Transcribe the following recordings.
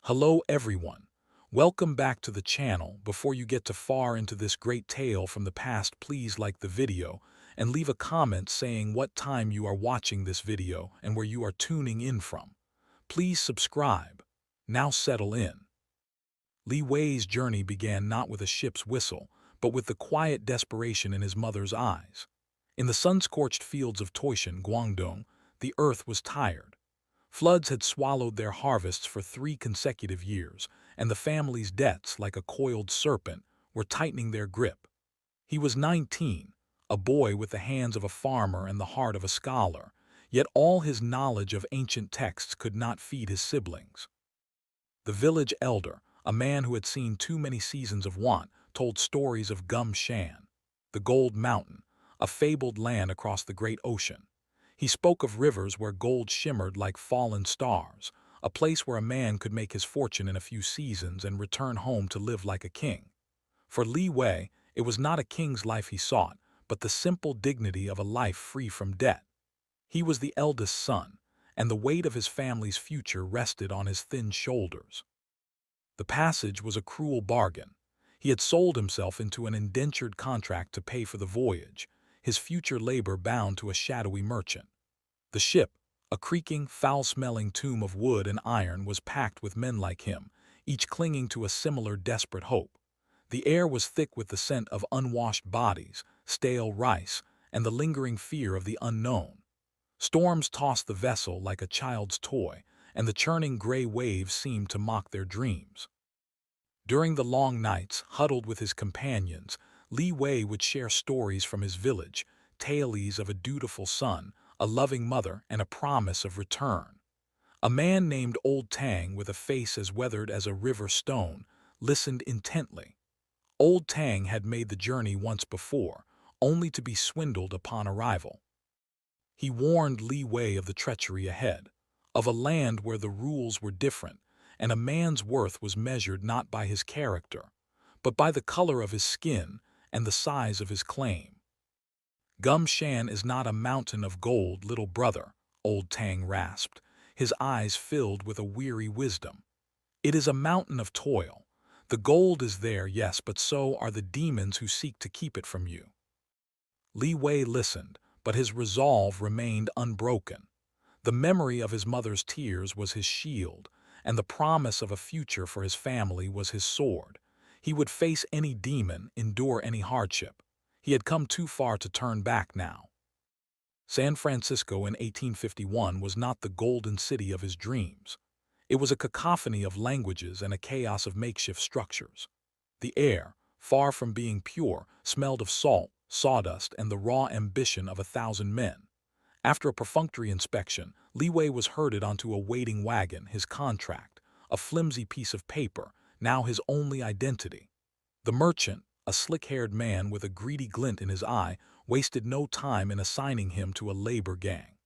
Hello everyone. Welcome back to the channel. Before you get too far into this great tale from the past, please like the video and leave a comment saying what time you are watching this video and where you are tuning in from. Please subscribe. Now settle in. Li Wei's journey began not with a ship's whistle, but with the quiet desperation in his mother's eyes. In the sun-scorched fields of Toishan, Guangdong, the earth was tired. Floods had swallowed their harvests for 3 consecutive years, and the family's debts, like a coiled serpent, were tightening their grip. He was 19, a boy with the hands of a farmer and the heart of a scholar, yet all his knowledge of ancient texts could not feed his siblings. The village elder, a man who had seen too many seasons of want, told stories of Gum Shan, the Gold Mountain, a fabled land across the great ocean. He spoke of rivers where gold shimmered like fallen stars, a place where a man could make his fortune in a few seasons and return home to live like a king. For Li Wei, it was not a king's life he sought, but the simple dignity of a life free from debt. He was the eldest son, and the weight of his family's future rested on his thin shoulders. The passage was a cruel bargain. He had sold himself into an indentured contract to pay for the voyage, his future labor bound to a shadowy merchant. The ship, a creaking, foul-smelling tomb of wood and iron, was packed with men like him, each clinging to a similar desperate hope. The air was thick with the scent of unwashed bodies, stale rice, and the lingering fear of the unknown. Storms tossed the vessel like a child's toy, and the churning gray waves seemed to mock their dreams. During the long nights, huddled with his companions, Li Wei would share stories from his village, tales of a dutiful son, a loving mother, and a promise of return. A man named Old Tang, with a face as weathered as a river stone, listened intently. Old Tang had made the journey once before, only to be swindled upon arrival. He warned Li Wei of the treachery ahead, of a land where the rules were different, and a man's worth was measured not by his character, but by the color of his skin and the size of his claim. Gum Shan is not a mountain of gold, little brother, Old Tang rasped, his eyes filled with a weary wisdom. It is a mountain of toil. The gold is there, yes, but so are the demons who seek to keep it from you. Li Wei listened, but his resolve remained unbroken. The memory of his mother's tears was his shield, and the promise of a future for his family was his sword. He would face any demon, endure any hardship. He had come too far to turn back now. San Francisco in 1851 was not the golden city of his dreams. It was a cacophony of languages and a chaos of makeshift structures. The air, far from being pure, smelled of salt, sawdust, and the raw ambition of 1,000 men. After a perfunctory inspection, Li Wei was herded onto a waiting wagon, his contract, a flimsy piece of paper, now his only identity. The merchant, a slick-haired man with a greedy glint in his eye, wasted no time in assigning him to a labor gang.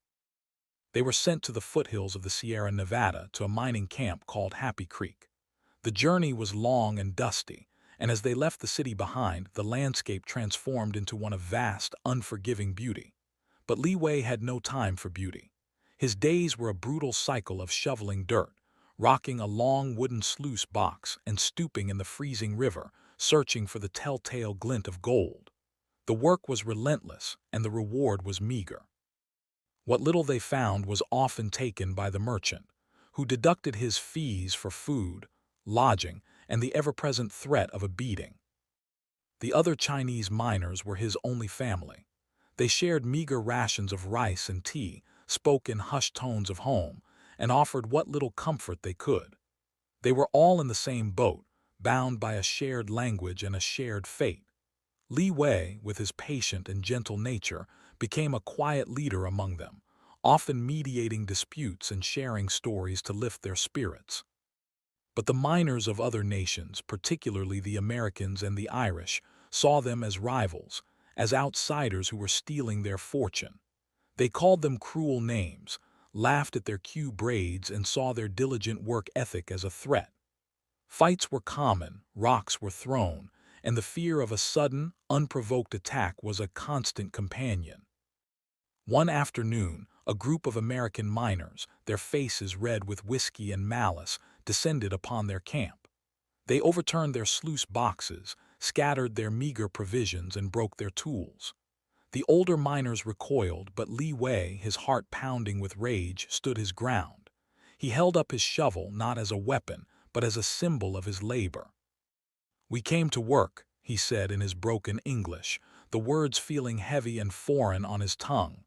They were sent to the foothills of the Sierra Nevada to a mining camp called Happy Creek. The journey was long and dusty, and as they left the city behind, the landscape transformed into one of vast, unforgiving beauty. But Li Wei had no time for beauty. His days were a brutal cycle of shoveling dirt, rocking a long wooden sluice box, and stooping in the freezing river, searching for the telltale glint of gold. The work was relentless, and the reward was meager. What little they found was often taken by the merchant, who deducted his fees for food, lodging, and the ever-present threat of a beating. The other Chinese miners were his only family. They shared meager rations of rice and tea, spoke in hushed tones of home, and offered what little comfort they could. They were all in the same boat, bound by a shared language and a shared fate. Li Wei, with his patient and gentle nature, became a quiet leader among them, often mediating disputes and sharing stories to lift their spirits. But the miners of other nations, particularly the Americans and the Irish, saw them as rivals, as outsiders who were stealing their fortune. They called them cruel names, laughed at their queue braids, and saw their diligent work ethic as a threat. Fights were common, rocks were thrown, and the fear of a sudden, unprovoked attack was a constant companion. One afternoon, a group of American miners, their faces red with whiskey and malice, descended upon their camp. They overturned their sluice boxes, scattered their meager provisions, and broke their tools. The older miners recoiled, but Li Wei, his heart pounding with rage, stood his ground. He held up his shovel not as a weapon, but as a symbol of his labor. "We came to work," he said in his broken English, the words feeling heavy and foreign on his tongue.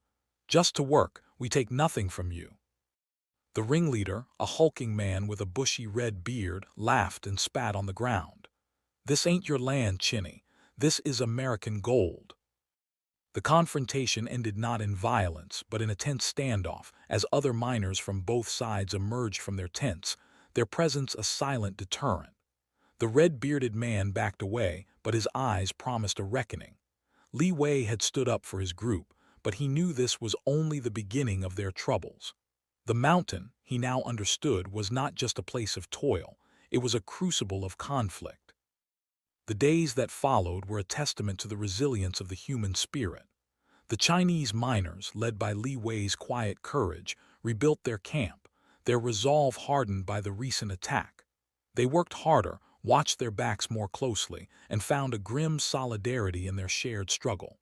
"Just to work, we take nothing from you." The ringleader, a hulking man with a bushy red beard, laughed and spat on the ground. "This ain't your land, Chinny. This is American gold." The confrontation ended not in violence, but in a tense standoff, as other miners from both sides emerged from their tents, their presence a silent deterrent. The red-bearded man backed away, but his eyes promised a reckoning. Li Wei had stood up for his group, but he knew this was only the beginning of their troubles. The mountain, he now understood, was not just a place of toil, it was a crucible of conflict. The days that followed were a testament to the resilience of the human spirit. The Chinese miners, led by Li Wei's quiet courage, rebuilt their camp, their resolve hardened by the recent attack. They worked harder, watched their backs more closely, and found a grim solidarity in their shared struggle.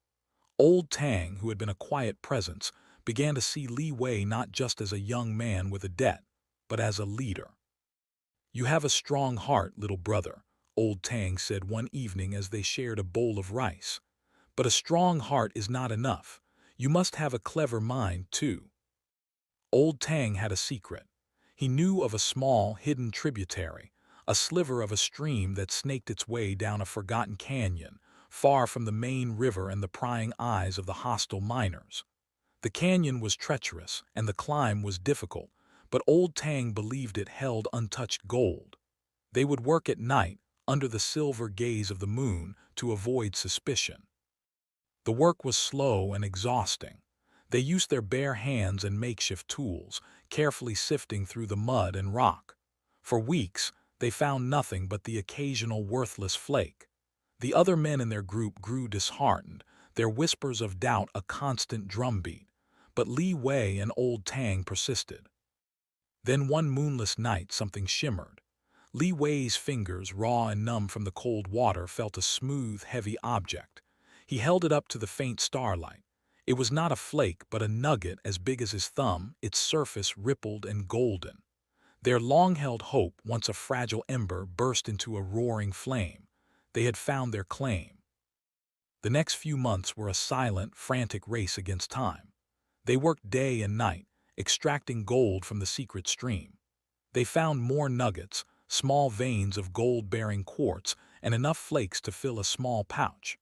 Old Tang, who had been a quiet presence, began to see Li Wei not just as a young man with a debt, but as a leader. "You have a strong heart, little brother," Old Tang said one evening as they shared a bowl of rice. "But a strong heart is not enough. You must have a clever mind, too." Old Tang had a secret. He knew of a small, hidden tributary, a sliver of a stream that snaked its way down a forgotten canyon, far from the main river and the prying eyes of the hostile miners. The canyon was treacherous, and the climb was difficult, but Old Tang believed it held untouched gold. They would work at night, under the silver gaze of the moon, to avoid suspicion. The work was slow and exhausting. They used their bare hands and makeshift tools, carefully sifting through the mud and rock. For weeks, they found nothing but the occasional worthless flake. The other men in their group grew disheartened, their whispers of doubt a constant drumbeat. But Li Wei and Old Tang persisted. Then one moonless night something shimmered. Li Wei's fingers, raw and numb from the cold water, felt a smooth, heavy object. He held it up to the faint starlight. It was not a flake, but a nugget as big as his thumb, its surface rippled and golden. Their long-held hope, once a fragile ember, burst into a roaring flame. They had found their claim. The next few months were a silent, frantic race against time. They worked day and night, extracting gold from the secret stream. They found more nuggets, small veins of gold-bearing quartz, and enough flakes to fill a small pouch.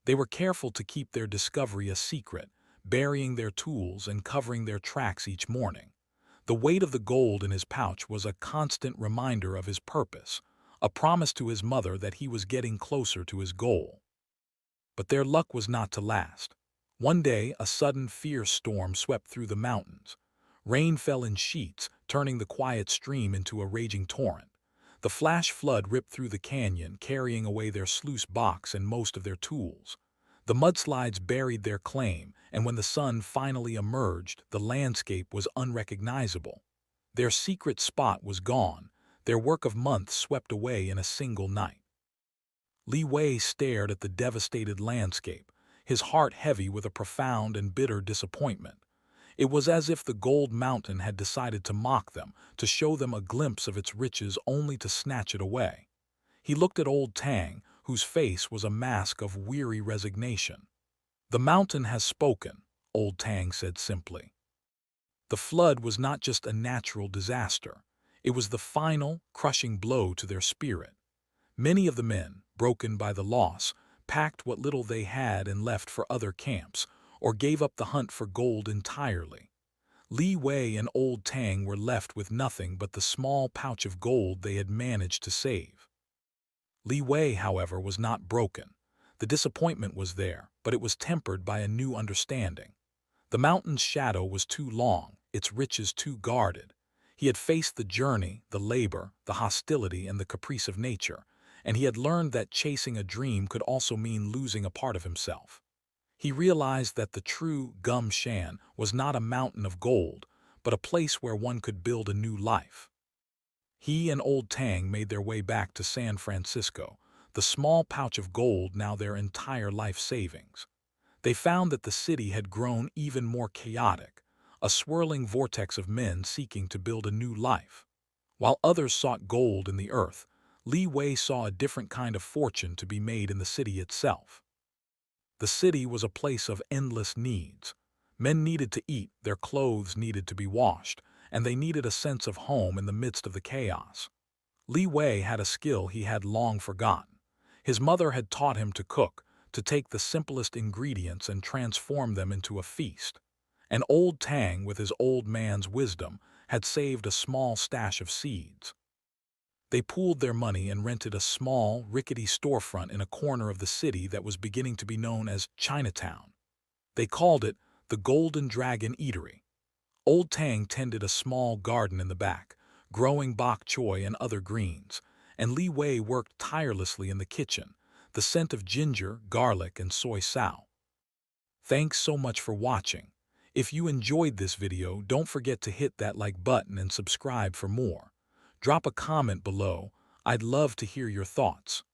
They were careful to keep their discovery a secret, burying their tools and covering their tracks each morning. The weight of the gold in his pouch was a constant reminder of his purpose, a promise to his mother that he was getting closer to his goal. But their luck was not to last. One day, a sudden, fierce storm swept through the mountains. Rain fell in sheets, turning the quiet stream into a raging torrent. The flash flood ripped through the canyon, carrying away their sluice box and most of their tools. The mudslides buried their claim, and when the sun finally emerged, the landscape was unrecognizable. Their secret spot was gone, their work of months swept away in a single night. Li Wei stared at the devastated landscape, his heart heavy with a profound and bitter disappointment. It was as if the gold mountain had decided to mock them, to show them a glimpse of its riches only to snatch it away. He looked at Old Tang, whose face was a mask of weary resignation. "The mountain has spoken," Old Tang said simply. The flood was not just a natural disaster. It was the final, crushing blow to their spirit. Many of the men, broken by the loss, packed what little they had and left for other camps, or gave up the hunt for gold entirely. Li Wei and Old Tang were left with nothing but the small pouch of gold they had managed to save. Li Wei, however, was not broken. The disappointment was there, but it was tempered by a new understanding. The mountain's shadow was too long, its riches too guarded. He had faced the journey, the labor, the hostility, and the caprice of nature, and he had learned that chasing a dream could also mean losing a part of himself. He realized that the true Gum Shan was not a mountain of gold, but a place where one could build a new life. He and Old Tang made their way back to San Francisco, the small pouch of gold now their entire life savings. They found that the city had grown even more chaotic, a swirling vortex of men seeking to build a new life. While others sought gold in the earth, Li Wei saw a different kind of fortune to be made in the city itself. The city was a place of endless needs. Men needed to eat, their clothes needed to be washed, and they needed a sense of home in the midst of the chaos. Li Wei had a skill he had long forgotten. His mother had taught him to cook, to take the simplest ingredients and transform them into a feast. And Old Tang, with his old man's wisdom, had saved a small stash of seeds. They pooled their money and rented a small, rickety storefront in a corner of the city that was beginning to be known as Chinatown. They called it the Golden Dragon Eatery. Old Tang tended a small garden in the back, growing bok choy and other greens, and Li Wei worked tirelessly in the kitchen, the scent of ginger, garlic, and soy sauce. Thanks so much for watching. If you enjoyed this video, don't forget to hit that like button and subscribe for more. Drop a comment below. I'd love to hear your thoughts.